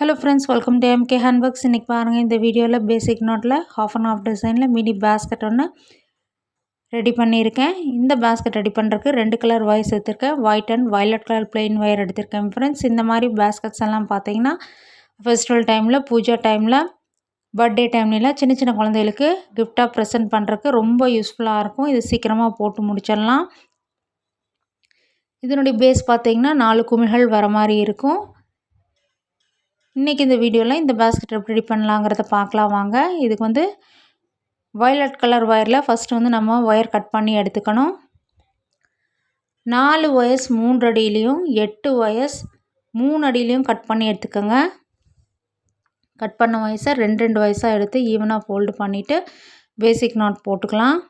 Hello friends, welcome to MK handworks. இன்றைக்கி பாருங்கள், இந்த வீடியோவில் பேசிக் நோட்டில் ஹாஃப் அண்ட் ஆஃப் டிசைனில் மினி பேஸ்கெட் ஒன்று ரெடி பண்ணியிருக்கேன். இந்த பேஸ்கெட் ரெடி பண்ணுறதுக்கு 2 கலர் ஒயர்ஸ் எடுத்திருக்கேன். White and violet colour plain wire எடுத்திருக்கேன். ஃப்ரெண்ட்ஸ், இந்த மாதிரி பேஸ்கெட்ஸ் எல்லாம் பார்த்தீங்கன்னா ஃபெஸ்டிவல் டைமில், பூஜா டைமில், பர்த்டே டைம்லாம் சின்ன சின்ன குழந்தைகளுக்கு கிஃப்டாக ப்ரெசென்ட் பண்ணுறதுக்கு ரொம்ப யூஸ்ஃபுல்லாக இருக்கும். இது சீக்கிரமாக போட்டு முடிச்சிடலாம். இதனுடைய பேஸ் பார்த்தீங்கன்னா 4 குமிழ்கள் வர மாதிரி இருக்கும். இன்றைக்கி இந்த வீடியோவில் இந்த பேஸ்கெட் எப்படி ரெடி பண்ணலாங்கிறத பார்க்கலாம் வாங்க. இதுக்கு வந்து வயலட் கலர் ஒயரில் ஃபஸ்ட்டு வந்து நம்ம ஒயர் கட் பண்ணி எடுத்துக்கணும். 4 ஒயர்ஸ் 3 அடியிலையும் 8 ஒயர்ஸ் 3 அடியிலையும் கட் பண்ணி எடுத்துக்கோங்க. கட் பண்ண ஒயர்ஸை 2 ஒயர்ஸாக எடுத்து ஈவனாக ஃபோல்டு பண்ணிவிட்டு பேசிக் நாட் போட்டுக்கலாம்.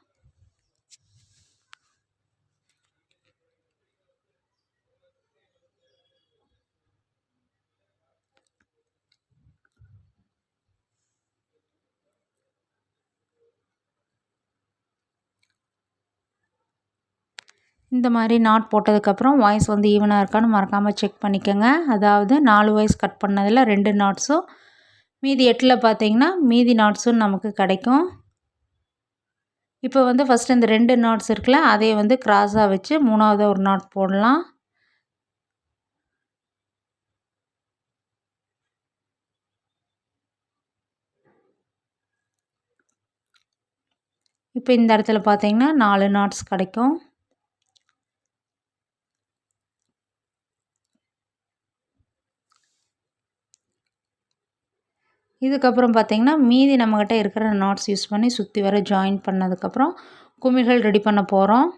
இந்த மாதிரி நாட் போட்டதுக்கப்புறம் வாய்ஸ் வந்து ஈவனாக இருக்கான்னு மறக்காமல் செக் பண்ணிக்கோங்க. அதாவது 4 வாய்ஸ் கட் பண்ணதில் 2 நாட்ஸும் மீதி 8 பார்த்தீங்கன்னா மீதி நாட்ஸும் நமக்கு கிடைக்கும். இப்போ வந்து ஃபஸ்ட்டு இந்த 2 நாட்ஸ் இருக்குல்ல, அதை வந்து கிராஸாக வச்சு 3ஆவது ஒரு நாட் போடலாம். இப்போ இந்த இடத்துல பார்த்தீங்கன்னா 4 நாட்ஸ் கிடைக்கும். இதுக்கப்புறம் பார்த்திங்கன்னா மீதி நம்மக்கிட்ட இருக்கிற நாட்ஸ் யூஸ் பண்ணி சுற்றி வர ஜாயின் பண்ணதுக்கப்புறம் குமிழ்கள் ரெடி பண்ண போகிறோம்.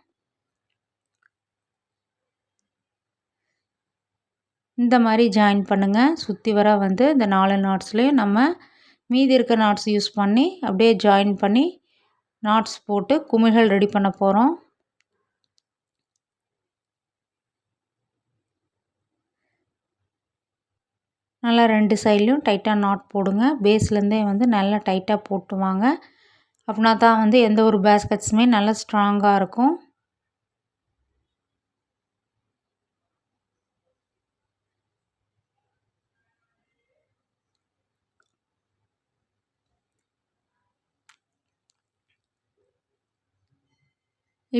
இந்த மாதிரி ஜாயின் பண்ணுங்கள். சுற்றி வர வந்து இந்த 4 நாட்ஸ்லேயும் நம்ம மீதி இருக்க நாட்ஸ் யூஸ் பண்ணி அப்படியே ஜாயின் பண்ணி நாட்ஸ் போட்டு குமிழ்கள் ரெடி பண்ண போகிறோம். நல்லா 2 சைட்லேயும் டைட்டாக நாட் போடுங்க. பேஸ்லேருந்தே வந்து நல்லா டைட்டாக போட்டு வாங்க. அப்படின்னா தான் வந்து எந்த ஒரு பேஸ்கெட்ஸுமே நல்லா ஸ்ட்ராங்காக இருக்கும்.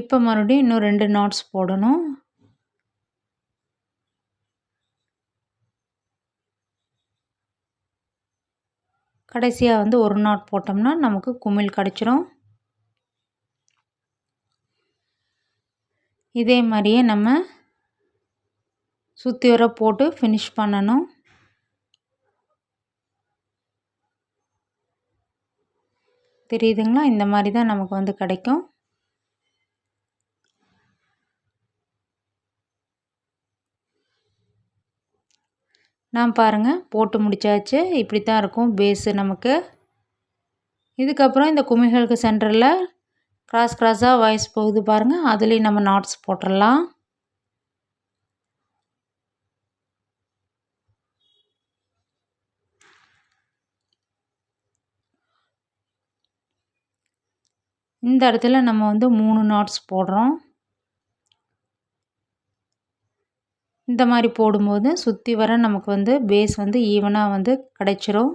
இப்போ மறுபடியும் இன்னும் 2 நாட்ஸ் போடணும். கடைசியாக வந்து ஒரு நாட் போட்டோம்னா நமக்கு குமிழ் கிடச்சிரும். இதே மாதிரியே நம்ம சுற்றி வர போட்டு ஃபினிஷ் பண்ணணும். தெரியுதுங்களா? இந்த மாதிரி தான் நமக்கு வந்து கிடைக்கும். நான் பாருங்கள் போட்டு முடித்தாச்சு. இப்படி தான் இருக்கும் பேஸு நமக்கு. இதுக்கப்புறம் இந்த குமிழ்களுக்கு சென்டரில் கிராஸாக வாய்ஸ் போகுது பாருங்கள், அதுலேயும் நம்ம நாட்ஸ் போட்டுடலாம். இந்த இடத்துல நம்ம வந்து 3 நாட்ஸ் போடுறோம். இந்த மாதிரி போடும்போது சுற்றி வர நமக்கு வந்து பேஸ் வந்து ஈவனாக வந்து கிடைச்சிரும்.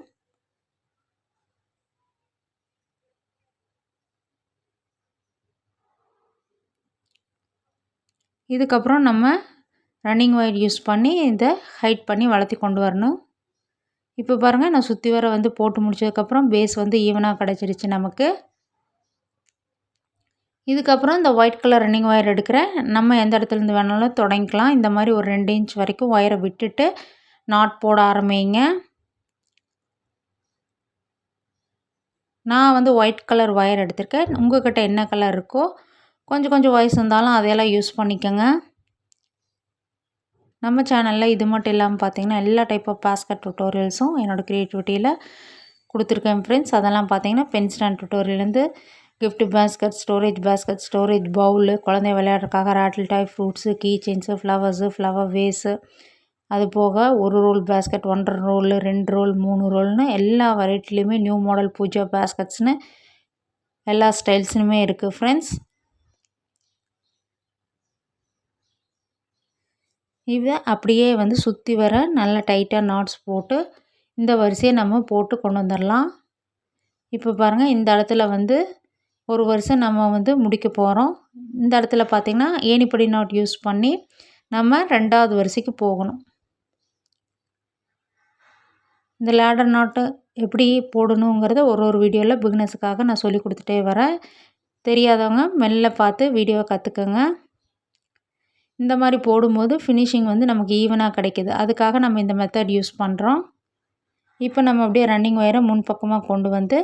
இதுக்கப்புறம் நம்ம ரன்னிங் ஒயர் யூஸ் பண்ணி இதை ஹைட் பண்ணி வளர்த்தி கொண்டு வரணும். இப்போ பாருங்கள், நான் சுற்றி வர வந்து போட்டு முடிச்சதுக்கப்புறம் பேஸ் வந்து ஈவனாக கிடச்சிருச்சு நமக்கு. இதுக்கப்புறம் இந்த ஒயிட் கலர் ரன்னிங் ஒயர் எடுக்கிறேன். நம்ம எந்த இடத்துலேருந்து வேணாலும் தொடங்கிக்கலாம். இந்த மாதிரி ஒரு 2 இன்ச் வரைக்கும் ஒயரை விட்டுட்டு நாட் போட ஆரம்பிங்க. நான் வந்து ஒயிட் கலர் ஒயர் எடுத்திருக்கேன். உங்கள்கிட்ட என்ன கலர் இருக்கோ கொஞ்சம் கொஞ்சம் வயசு இருந்தாலும் அதையெல்லாம் யூஸ் பண்ணிக்கோங்க. நம்ம சேனலில் இது மட்டும் இல்லாமல் பார்த்தீங்கன்னா எல்லா டைப் ஆஃப் பேஸ்கெட் டுட்டோரியல்ஸும் என்னோடய க்ரியேட்டிவிட்டியில் கொடுத்துருக்கேன் ஃப்ரெண்ட்ஸ். அதெல்லாம் பார்த்தீங்கன்னா பென் ஸ்டாண்ட் டுட்டோரியல்லேருந்து கிஃப்ட் பேஸ்கெட், ஸ்டோரேஜ் பவுலு, குழந்தை விளையாடுறதுக்காக rattle toy, fruits, key chains, flowers, flower vase, அது போக 1 ரோல் பேஸ்கெட், 1.5 ரோல், 2 ரோல், 3 ரோல்னு எல்லா வெரைட்டிலையுமே நியூ மாடல் பூஜா பேஸ்கெட்ஸ்னு எல்லா ஸ்டைல்ஸுமே இருக்குது ஃப்ரெண்ட்ஸ். இதை அப்படியே வந்து சுற்றி வர நல்லா டைட்டாக நாட்ஸ் போட்டு இந்த வரிசையை நம்ம போட்டு கொண்டு வந்துடலாம். இப்போ பாருங்கள், இந்த இடத்துல வந்து ஒரு வரிசை நம்ம வந்து முடிக்க போகிறோம். இந்த இடத்துல பார்த்திங்கன்னா ஏணிப்படி நாட் யூஸ் பண்ணி நம்ம 2வது வரிசைக்கு போகணும். இந்த லேடர் நாட்டு எப்படி போடணுங்கிறத ஒரு வீடியோவில் பிகினர்ஸுக்காக நான் சொல்லி கொடுத்துட்டே வரேன். தெரியாதவங்க மெல்ல பார்த்து வீடியோவை கற்றுக்கங்க. இந்த மாதிரி போடும்போது ஃபினிஷிங் வந்து நமக்கு ஈவனாக கிடைக்கிது. அதுக்காக நம்ம இந்த மெத்தட் யூஸ் பண்ணுறோம். இப்போ நம்ம அப்படியே ரன்னிங் ஒயரை முன்பக்கமாக கொண்டு வந்து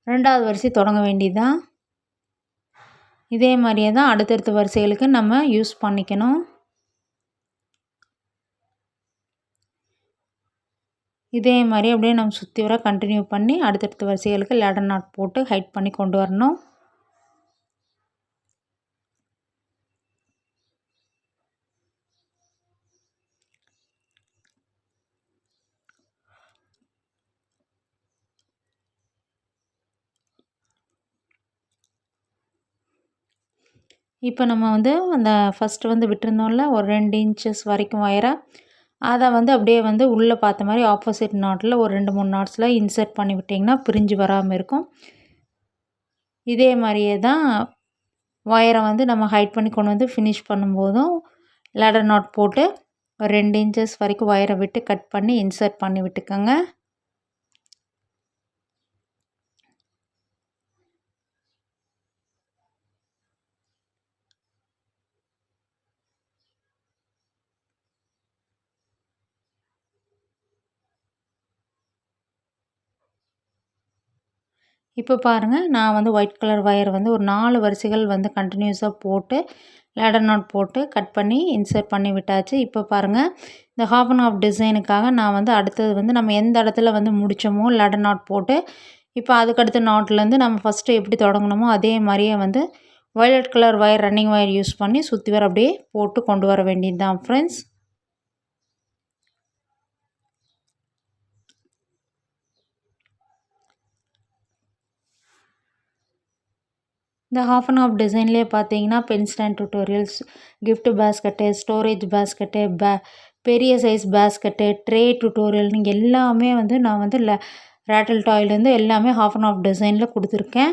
2வது வரிசை தொடங்க வேண்டியது தான். இதே மாதிரியே தான் அடுத்தடுத்த வரிசைகளுக்கு நம்ம யூஸ் பண்ணிக்கணும். இதே மாதிரி அப்படியே நம்ம சுற்றி வர கண்டினியூ பண்ணி அடுத்தடுத்த வரிசைகளுக்கு லேடர் நாட் போட்டு ஹைட் பண்ணி கொண்டு வரணும். இப்போ நம்ம வந்து அந்த ஃபஸ்ட்டு வந்து விட்டுருந்தோம்ல ஒரு 2 இன்ச்சஸ் வரைக்கும் ஒயரை, அதை வந்து அப்படியே வந்து உள்ளே பார்த்த மாதிரி ஆப்போசிட் நாட்டில் ஒரு 2-3 நாட்ஸில் இன்சர்ட் பண்ணி விட்டிங்கன்னா பிரிஞ்சு வராமல் இருக்கும். இதே மாதிரியே தான் ஒயரை வந்து நம்ம ஹைட் பண்ணி கொண்டு வந்து ஃபினிஷ் பண்ணும்போதும் லேடர் நாட் போட்டு ஒரு 2 இன்ச்சஸ் வரைக்கும் ஒயரை விட்டு கட் பண்ணி இன்சர்ட் பண்ணி விட்டுக்கோங்க. இப்போ பாருங்கள், நான் வந்து ஒயிட் கலர் ஒயர் வந்து ஒரு 4 வரிசைகள் வந்து கண்டினியூஸாக போட்டு லேடர் நாட் போட்டு கட் பண்ணி இன்சர்ட் பண்ணி விட்டாச்சு. இப்போ பாருங்கள், இந்த ஹாஃப் அண்ட் ஹாஃப் டிசைனுக்காக நான் வந்து அடுத்தது வந்து நம்ம எந்த இடத்துல வந்து முடித்தோமோ லேடர் நாட் போட்டு, இப்போ அதுக்கடுத்த நாட்லேருந்து நம்ம ஃபஸ்ட்டு எப்படி தொடங்கினோமோ அதே மாதிரியே வந்து violet colour wire running wire use பண்ணி சுற்றி வர அப்படியே போட்டு கொண்டு வர வேண்டியது தான் ஃப்ரெண்ட்ஸ். இந்த ஹாஃப் அண்ட் ஹாஃப் டிசைன்லேயே பார்த்தீங்கன்னா pen stand tutorials, gift basket, storage basket, பெரிய சைஸ் பேஸ்கெட்டு, ட்ரே டுட்டோரியல்னு எல்லாமே வந்து நான் வந்து ரேட்டில் டாய்லேருந்து எல்லாமே ஹாஃப் அண்ட் ஹாஃப் டிசைனில் கொடுத்துருக்கேன்.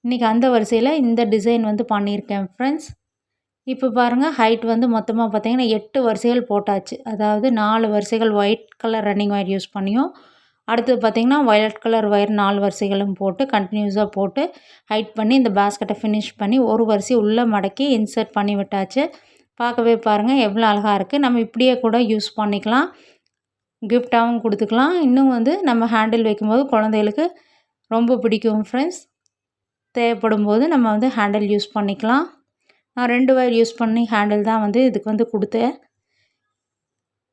இன்றைக்கி அந்த வரிசையில் இந்த டிசைன் வந்து பண்ணியிருக்கேன் ஃப்ரெண்ட்ஸ். இப்போ பாருங்கள், ஹைட் வந்து மொத்தமாக பார்த்தீங்கன்னா 8 வரிசைகள் போட்டாச்சு. அதாவது 4 வரிசைகள் white colour running wire use பண்ணியும், அடுத்தது பார்த்திங்கன்னா வயலட் கலர் ஒயர் 4 வரிசைகளும் போட்டு கண்டினியூஸாக போட்டு ஹைட் பண்ணி இந்த பேஸ்கெட்டை ஃபினிஷ் பண்ணி ஒரு வரிசை உள்ளே மடக்கி இன்சர்ட் பண்ணி விட்டாச்சு. பார்க்கவே பாருங்கள் எவ்வளோ அழகாக இருக்குது. நம்ம இப்படியே கூட யூஸ் பண்ணிக்கலாம், கிஃப்டாகவும் கொடுத்துக்கலாம். இன்னும் வந்து நம்ம ஹேண்டில் வைக்கும்போது குழந்தைகளுக்கு ரொம்ப பிடிக்கும் ஃப்ரெண்ட்ஸ். தேவைப்படும் போது நம்ம வந்து ஹேண்டில் யூஸ் பண்ணிக்கலாம். நான் 2 ஒயர் யூஸ் பண்ணி ஹேண்டில் தான் வந்து இதுக்கு வந்து கொடுத்தேன்.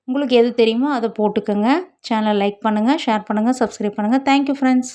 உங்களுக்கு எது தெரியுமோ அதை போட்டுக்கோங்க. சேனலை லைக் பண்ணுங்கள், ஷேர் பண்ணுங்கள், சப்ஸ்கிரைப் பண்ணுங்கள். Thank you friends.